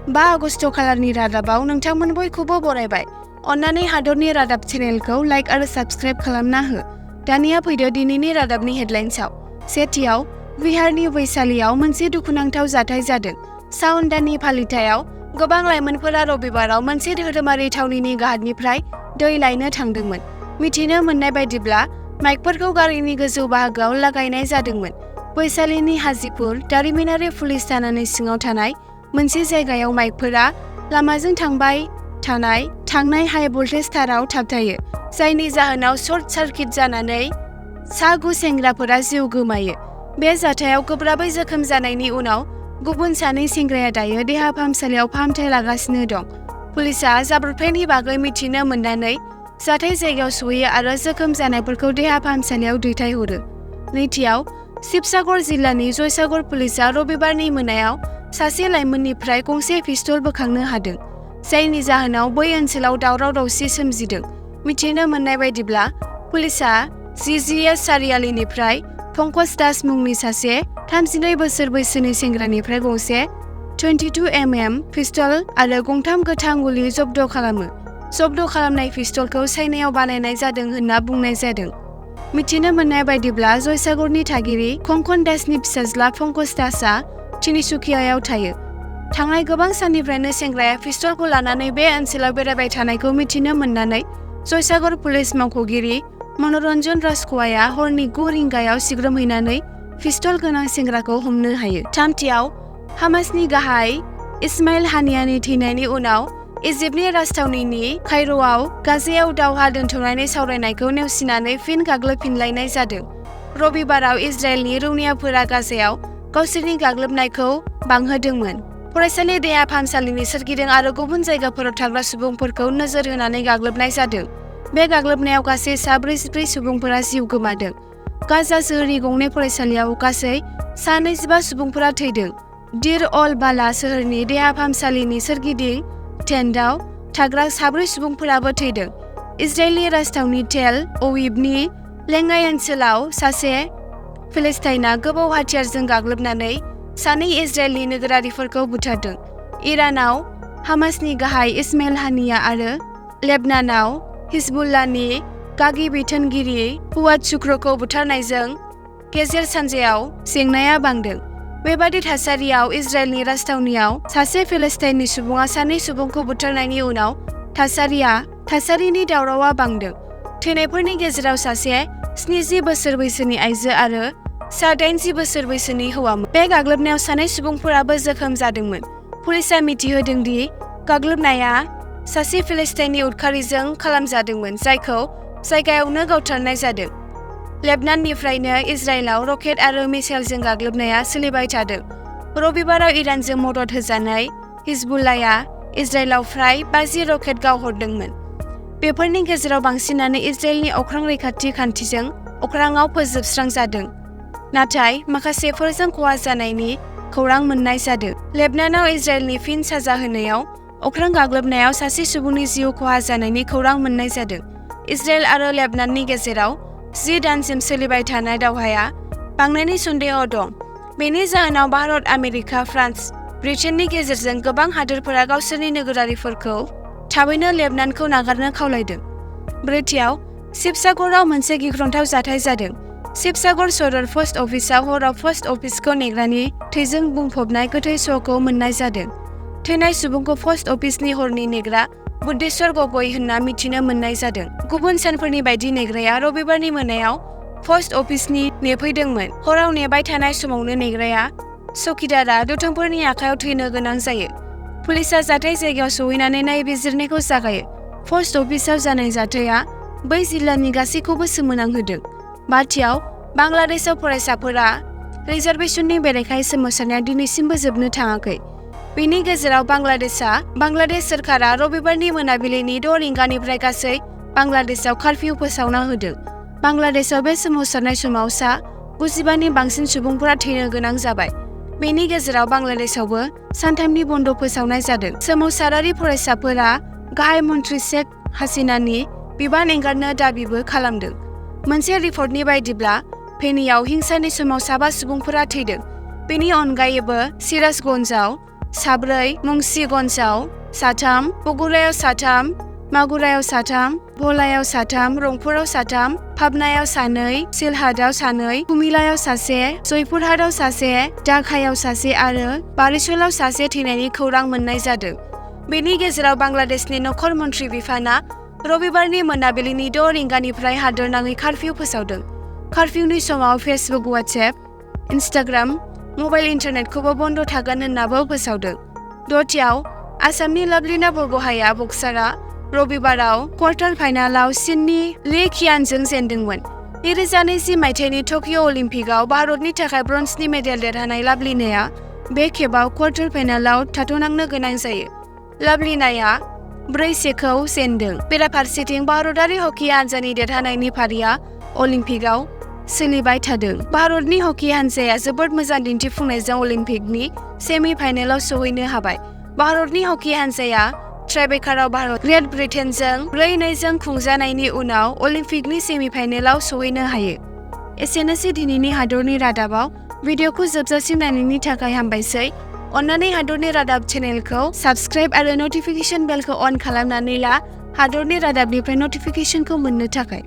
5 August खालारनि रादाबाव नोंथांमोन बयखौबो बरायबाय। अन्नानै हादरनि रादाब चेनेलखौ लाइक आरो साबस्क्राइब खालामना हो। दानिया फैदो दिनैनि रादाबनि हेडलाइन्सआव। सेथियाव, बिहारनि वैशालीआव मोनसे दुखुनांथाव जाथाय जादों। सावन दाननि फालिथायाव गोबां लाइमोनफोरा रबिबाराव मोनसे धोरोमारि थावनिनि घाटनिफ्राय दै लायनो थांदोंमोन। मिथिनो मोननाय बायदिब्ला माइकफोरखौ गारिनि गोजौ बाहागोआव लागायनाय जादोंमोन। वैशालीनि हाजीपुर दारिमिनारि पुलिस थानानि सिङाव थानाय मोनसे जायगायाव माइकफोरा लामाजों थांबाय थानाय थांनाय हाइ भल्टेज ताराव थाबथायो, जायनि जाहोनाव सर्ट सार्किट जानानै सा 9 सेंग्राफोरा जिउ गोमायो। बे जाथायाव गोब्राबै जोखोम जानायनि उनाव गुबुन 2 सेंग्राया दायो देहा फाहामसालियाव फाहामथाय लागासिनो दं। पुलिसआ जाब्रबथायनि बागै मिथिनो मोननानै जाथाय जायगायाव सहैयो आरो जोखोम जानायफोरखौ देहा फाहामसालियाव दैथायहरो। नैथियाव, शिबसागर जिल्लानि जयसागर पुलिसआ रबिबारनि मोनायाव सासे लाइमोननिफ्राय गंसे पिस्तल बोखांनो हादों, जायनि जाहोनाव बै ओनसोलाव दावराव-दावसि सोमजिदों। मिथिनो मोननाय बायदिब्ला पुलिसआ जीजीएस सारियालिनिफ्राय पंकज दास मुंनि सासे 32 बोसोर बैसोनि सेंग्रानिफ्राय गंसे 22mm पिस्तल आरो गंथाम गोथां गुलि जब्द खालामो। जब्द खालामनाय पिस्तलखौ चाइनायाव बानायनाय जादों होनना बुंनाय जादों। मिथिनो मोननाय बायदिब्ला जयसागरनि थागिरि कंकन दासनि फिसाज्ला पंकज दासआ तिनिसुकियायाव थायो। थांनाय गोबां साननिफ्रायनो सेंग्राया पिस्तलखौ लानानै बे ओनसोलाव बेरायबाय थानायखौ मिथिनो मोननानै जयसागर पुलिस मावख'गिरि मनरन्जन राजख'वाया हरनि 9 रिंगायाव सिग्रोमहैनानै पिस्तल गोनां सेंग्राखौ हमनो हायो। थामथियाव, हामासनि गाहाय इस्माइल हानियानि थैनायनि उनाव इजिप्टनि राजथावनिनि कायर'आव गाजायाव दावहा दोनथ'नायनि सावरायनायखौ नेवसिनानै फिन गाग्लोबफिनलायनाय जादों। रबिबाराव इजराइलनि रौनियाफोरा गाजायाव गावसोरनि गाग्लोबनायखौ बांहोदोंमोन। फरायसालि, देहा फाहामसालिनि सोरगिदिं आरो गुबुन जायगाफोराव थाग्रा सुबुंफोरखौ नोजोर होनानै गाग्लोबनाय जादों। बे गाग्लोबनायाव गासै 44 सुबुंफोरा जिउ गोमादों। गाजा सोहोरनि गंनै फरायसालियाव गासै 25 सुबुंफोरा थैदों। दिर अल बाला सोहोरनि देहा फाहामसालिनि सोरगिदिं टेन्टआव थाग्रा 4 सुबुंफोराबो थैदों। इजराइलनि राजथावनि टेल अविभनि लेङाइ ओनसोलाव सासे फिलिस्टाइनआ गोबौ हाथियारजों गाग्लोबनानै 2 इजराइलनि नोगोरारिफोरखौ बुथारदों। इरानाव हामासनि गाहाय इस्माइल हानिया आरो लेबनानाव हिजबुल्लाहनि गागि बिथोनगिरि फुआद शुक्रखौ बुथारनायजों गेजेर सानजायाव जेंनाया बांदों। बेबादि थासारियाव इजराइलनि राजथावनियाव सासे फिलिस्टाइननि सुबुङा 2 सुबुंखौ बुथारनायनि उनाव थासारिनि दावरावआ बांदों। थैनायफोरनि गेजेराव सासे 70 बोसोर बैसोनि आइजो आरो 80 बोसोर बैसोनि हौवामोन। बे गाग्लोबनायाव 2 सुबुंफोराबो जोखोम जादोंमोन। पुलिसआ मिथिहोदों दि गाग्लोबनाया सासे फिलिस्टाइननि उदखारिजों खालामजादोंमोन, जायखौ जायगायावनो गावथारनाय जादों। लेबनाननिफ्रायनो इजराइलाव रकेट आरो मिसाइलजों गाग्लोबनाया सोलिबाय थादों। रबिबाराव इरानजों मदद होजानाय हिजबुल्लाहआ इजराइलाव फ्राय 50 रकेट गावहरदोंमोन। बेफोरनि गेजेराव बांसिनानो इजराइलनि अख्रां रैखाथि खान्थिजों अख्राङाव फोजोबस्रांजादों, नाथाय माखासेफोरजों खहा जानायनि खौरां मोननाय जादों। लेबनानाव इजराइलनि फिन साजा होनायाव अख्रां गाग्लोबनायाव सासे सुबुंनि जिउ खहा जानायनि खौरां मोननाय जादों। इजराइल आरो लेबनाननि गेजेराव 10 दानसिम सोलिबाय थानाय दावहाया बांनायनि सन्देह दं। बेनि जाहोनाव भारत, आमेरिका, फ्रान्स, ब्रिटेननि गेजेरजों गोबां हादोरफोरा गावसोरनि नोगोरारिफोरखौ थाबैनो लेबनानखौ नागारनो खावलायदों। ब्रैथियाव, शिबसागराव मोनसे गिख्रंथाव जाथाय जादों। शिबसागर सदर पस्ट अफिसआव हराव पस्ट अफिसखौ नेग्रानि थैजों बुंफबनाय गोथै सह'खौ मोननाय जादों। थैनाय सुबुंखौ पस्ट अफिसनि हरनि नेग्रा बुद्धेश्वर गगৈ होनना मिथिनो मोननाय जादों। गुबुन सानफोरनि बायदि नेग्राया रबिबारनि मोनायाव पस्ट अफिसनि नेफैदोंमोन। हराव नेबाय थानाय समावनो नेग्राया चौकीदारआ दुथांफोरनि आखायाव थैनो गोनां जायो। पुलिसआ जाथाय जायगायाव सौहैनानै नायबिजिरनायखौ जागायो। पस्ट अफिसआव जानाय जाथायआ बै जिल्लानि गासैखौबो सोमोनांहोदों। बाथियाव, बांलादेशआव फरायसाफोरा रिजार्भेशननि बेरेखायै सोमावसारनाया दिनैसिमबो जोबनो थाङाखै। बेनि गेजेराव बांलादेश सोरखारा रबिबारनि मोनाबिलिनि 6 रिंगानिफ्राय गासै बांलादेशआव कार्फिउ फोसावना होदों। बांलादेशआव बे सोमावसारनाय समाव 95 नि बांसिन सुबुंफोरा थैनो गोनां जाबाय। बेनि गेजेराव बांलादेशआवबो सानथामनि बन्द फोसावनाय जादों। सोमावसारारि फरायसाफोरा गाहाय मन्थ्रि शेख हासिनानि बिबान एंगारनो दाबिबो खालामदों। मोनसे रिपर्टनि बायदिब्ला फेनीआव हिंसानि समाव 7 सुबुंफोरा थैदों। बेनि अनगायैबो सिराजगन्जआव साब्रै, मुंसिगन्जआव 3, बगुरायाव 3, मागुरायाव 3, भलायाव 3, रंपुराव 3, पाबनायाव 2, सिलहाटआव 2, कुमिलायाव 1, जयपुरहाटआव 1, ढाकायाव 1 आरो बारिसलाव 1 थैनायनि खौरां मोननाय जादों। बेनि गेजेराव बांलादेशनि नखर मन्थ्रि बिफाना रबिबारनि मोनाबिलिनि 6 रिंगानिफ्राय हादोरनाङै कारफिउ फोसावदों। कारफिउनि समाव फेसबुक, वाट्सएप, इन्स्टाग्राम, मबाइल इन्टारनेटखौबो बन्द थागोन होननाबो फोसावदों। 6थियाव आसामनि लाभलिना बरग'हाइया बक्सारआ रबिबाराव क्वार्टार फाइनालाव चीननि ली qianजों जेनदोंमोन। 2020 मायथाइनि टकिय' अलिम्पिकआव भारतनि थाखाय ब्रन्जनि मेडेल देरहानाय लाभलिनाया बे खेबाव क्वार्टार फाइनालाव थाथ'नांनो गोनां जायो। लाभलिनाया 4-1खौ जेनदों। बेराफारसेथिं भारतारि हकी हानजानि देरहानायनि फारिया अलिम्पिकआव सोलिबाय थादों। भारतनि हकी हानजाया जोबोद मोजां दिन्थिफुंनायजों अलिम्पिकनि सेमि फाइनेलाव सौहैनो हाबाय। भारतनि हकी हानजाया ट्राइब्रेकाराव भारत ग्रेट ब्रिटेनजों 4-2जों खुंजानायनि उनाव अलिम्पिकनि सेमि फाइनेलाव सौहैनो हायो। एसेनोसै दिनैनि हादरनि रादाबाव। भिडिअखौ जोबजासिम नायनायनि थाखाय हामबायसै। अन्नानै हादरनि रादाब चेनेलखौ साबस्क्राइब आरो नटिफिकेशन बेलखौ अन खालामनानै ला हादरनि रादाबनिफ्राय नटिफिकेशनखौ मोननो थाखाय।